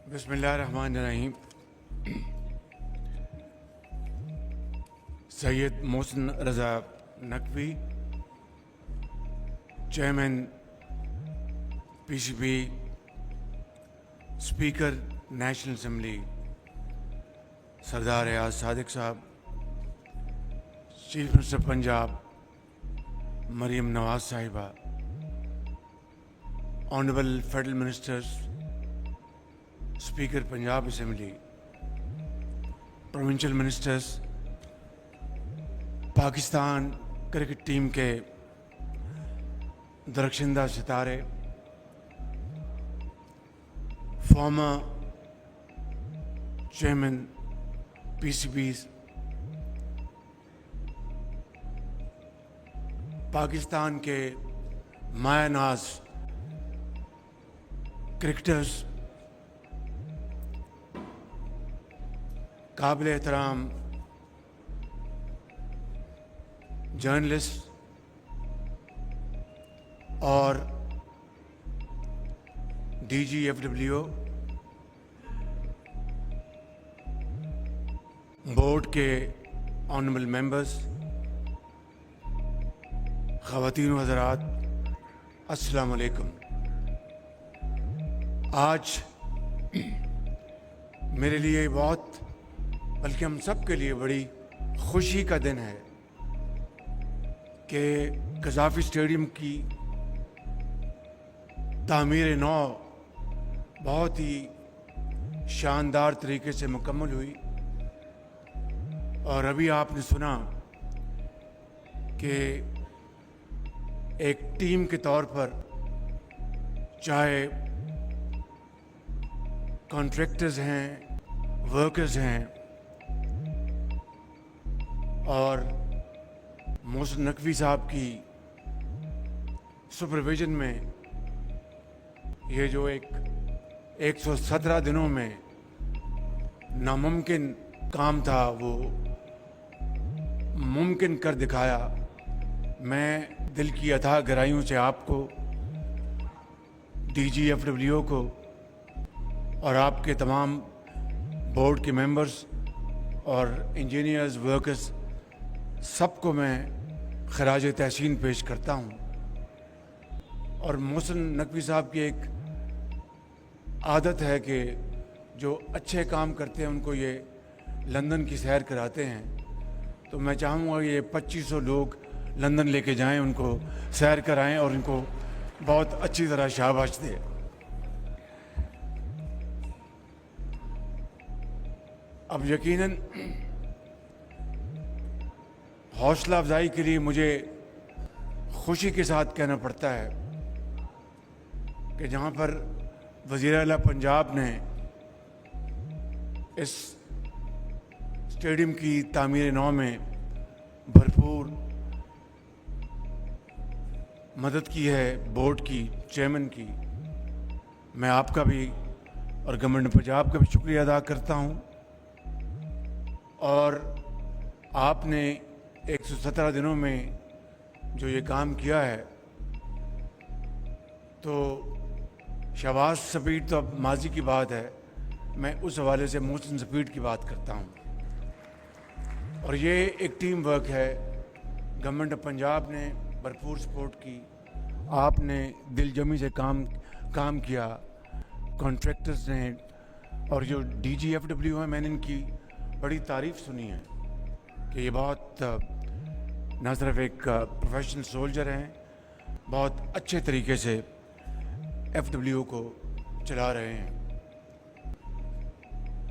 بسم اللہ الرحمن الرحیم. Syed Mohsin Raza Naqvi, chairman P C B, speaker national assembly Sardar Riaz Sadiq صاحب، چیف منسٹر پنجاب مریم نواز صاحبہ، honourable federal ministers, speaker Punjab assembly, provincial ministers, Pakistan cricket team کے درخشندہ ستارے، former chairman P C Bs, Pakistan کے مایہ ناز کرکٹرز، قابل احترام جرنلسٹ اور D G F W board کے آنریبل ممبرز، خواتین و حضرات، السلام علیکم. آج میرے لیے بہت، بلکہ ہم سب کے لیے بڑی خوشی کا دن ہے کہ قذافی اسٹیڈیم کی تعمیر نو بہت ہی شاندار طریقے سے مکمل ہوئی. اور ابھی آپ نے سنا کہ ایک ٹیم کے طور پر چاہے کانٹریکٹرز ہیں، ورکرز ہیں، اور محسن نقوی صاحب کی سپرویژن میں یہ جو 117 دنوں میں ناممکن کام تھا وہ ممکن کر دکھایا. میں دل کی اتھاہ گہرائیوں سے آپ کو، ڈی جی ایف ڈبلیو کو اور آپ کے تمام بورڈ کے ممبرز اور انجینئرز، ورکرز، سب کو میں خراج تحسین پیش کرتا ہوں. اور محسن نقوی صاحب کی ایک عادت ہے کہ جو اچھے کام کرتے ہیں ان کو یہ لندن کی سیر کراتے ہیں. تو میں چاہوں گا یہ 2500 لوگ لندن لے کے جائیں، ان کو سیر کرائیں اور ان کو بہت اچھی طرح شاباش دیں. اب یقیناً حوصلہ افزائی کے لیے مجھے خوشی کے ساتھ کہنا پڑتا ہے کہ جہاں پر وزیر اعلیٰ پنجاب نے اس اسٹیڈیم کی تعمیر نو میں بھرپور مدد کی ہے، بورڈ کی، چیئرمین کی، میں آپ کا بھی اور گورنمنٹ پنجاب کا بھی شکریہ ادا کرتا ہوں. اور آپ نے 117 دنوں میں جو یہ کام کیا ہے تو شہباز سپیڈ تو اب ماضی کی بات ہے، میں اس حوالے سے محسن سپیڈ کی بات کرتا ہوں. اور یہ ایک ٹیم ورک ہے. گورنمنٹ آف پنجاب نے بھرپور سپورٹ کی، آپ نے دل جمی سے کام کیا، کانٹریکٹرز نے، اور جو ڈی جی ایف ڈبلیو ہیں میں نے ان کی بڑی تعریف سنی ہے کہ یہ بہت نہ صرف ایک پروفیشنل سولجر ہیں، بہت اچھے طریقے سے ایف ڈبلیو کو چلا رہے ہیں.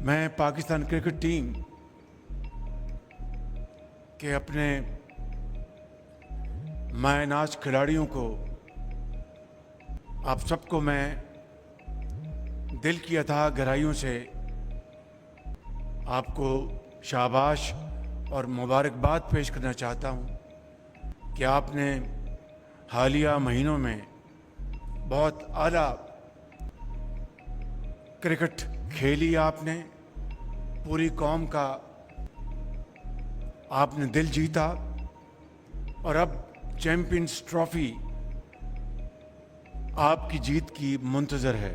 میں پاکستان کرکٹ ٹیم کے اپنے مایہ ناز کھلاڑیوں کو، آپ سب کو میں دل کی اتھاہ گہرائیوں سے آپ کو شاباش اور مبارکباد پیش کرنا چاہتا ہوں کہ آپ نے حالیہ مہینوں میں بہت اعلیٰ کرکٹ کھیلی. آپ نے پوری قوم کا آپ نے دل جیتا، اور اب چیمپئنز ٹرافی آپ کی جیت کی منتظر ہے.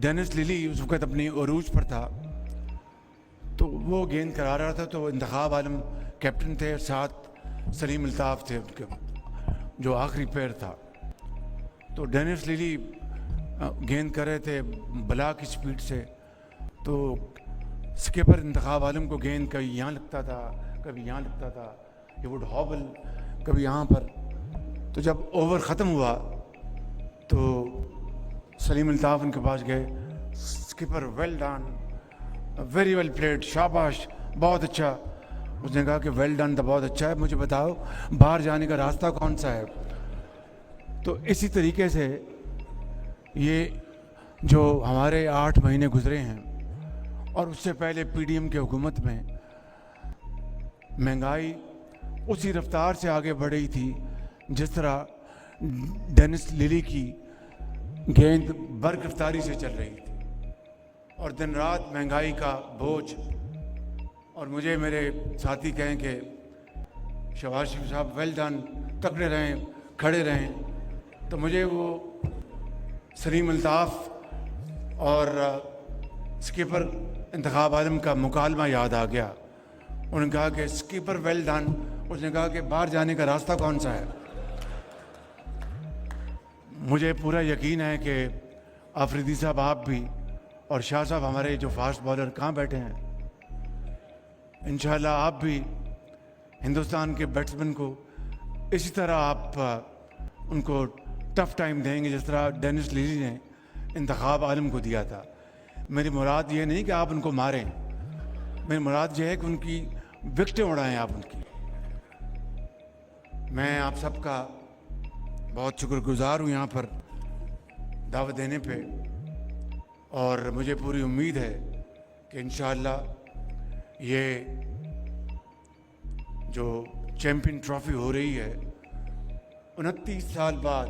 ڈینس لیلی اس وقت اپنی عروج پر تھا، تو وہ گیند کرا رہا تھا، تو انتخاب عالم کیپٹن تھے، ساتھ سلیم الطاف تھے ان کے جو آخری پیر تھا. تو ڈینس لیلی گیند کر رہے تھے بلا کی سپیڈ سے، تو سکیپر انتخاب عالم کو گیند کبھی یہاں لگتا تھا کبھی یہاں لگتا تھا، یہ وڈ ہابل کبھی یہاں پر. تو جب اوور ختم ہوا تو سلیم الطاف ان کے پاس گئے، skipper well done, very well played, شاباش، بہت اچھا. اس نے کہا کہ ویل ڈن تو بہت اچھا ہے، مجھے بتاؤ باہر جانے کا راستہ کون سا ہے. تو اسی طریقے سے یہ جو ہمارے 8 مہینے گزرے ہیں، اور اس سے پہلے پی ڈی ایم کی حکومت میں مہنگائی اسی رفتار سے آگے بڑھ رہی تھی جس طرح ڈینس لیلی کی گیند برق رفتاری سے چل رہی تھی، اور دن رات مہنگائی کا بوجھ. اور مجھے میرے ساتھی کہیں کہ شہباز شریف صاحب ویل ڈن، تکڑے رہیں، کھڑے رہیں. تو مجھے وہ سلیم الطاف اور سکیپر انتخاب عالم کا مکالمہ یاد آ گیا. انہوں نے کہا کہ سکیپر ویل ڈن، اس نے کہا کہ باہر جانے کا راستہ کون سا ہے. مجھے پورا یقین ہے کہ آفریدی صاحب آپ بھی اور شاہ صاحب ہمارے جو فاسٹ بالر کہاں بیٹھے ہیں، انشاءاللہ آپ بھی ہندوستان کے بیٹسمین کو اسی طرح آپ ان کو ٹف ٹائم دیں گے جس طرح ڈینس لیلی نے انتخاب عالم کو دیا تھا. میری مراد یہ نہیں کہ آپ ان کو ماریں، میری مراد یہ ہے کہ ان کی وکٹیں اڑائیں آپ ان کی. میں آپ سب کا بہت شکر گزار ہوں یہاں پر دعوت دینے پہ، اور مجھے پوری امید ہے کہ انشاءاللہ یہ جو چیمپئن ٹرافی ہو رہی ہے 29 سال بعد،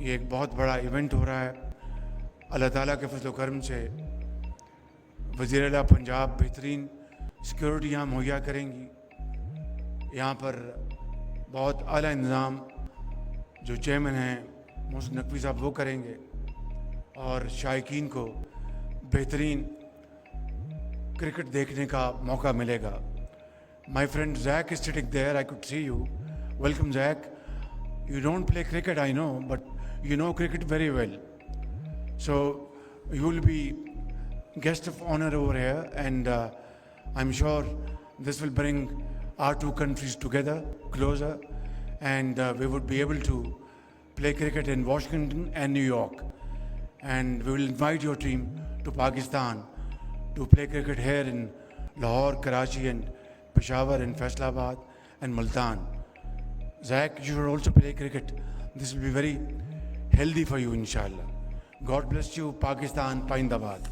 یہ ایک بہت بڑا ایونٹ ہو رہا ہے. اللہ تعالیٰ کے فضل و کرم سے وزیر اعلیٰ پنجاب بہترین سیکیورٹی یہاں مہیا کریں گی. یہاں پر بہت اعلیٰ انتظام جو چیئرمین ہیں محسن نقوی صاحب وہ کریں گے، اور شائقین کو بہترین کرکٹ دیکھنے کا موقع ملے گا. My friend Zak is sitting there, I could see you. Welcome Zak. You don't play cricket, I know, but you know cricket very well. So you will be guest of honor over here, and I'm sure this will bring our two countries together, closer, and we would be able to play cricket in Washington and New York. And we will invite your team to Pakistan to play cricket here in Lahore, Karachi, and Peshawar, and Faisalabad, and Multan. Zach, you should also play cricket. This will be very healthy for you, inshallah. God bless you, Pakistan, Paindabad.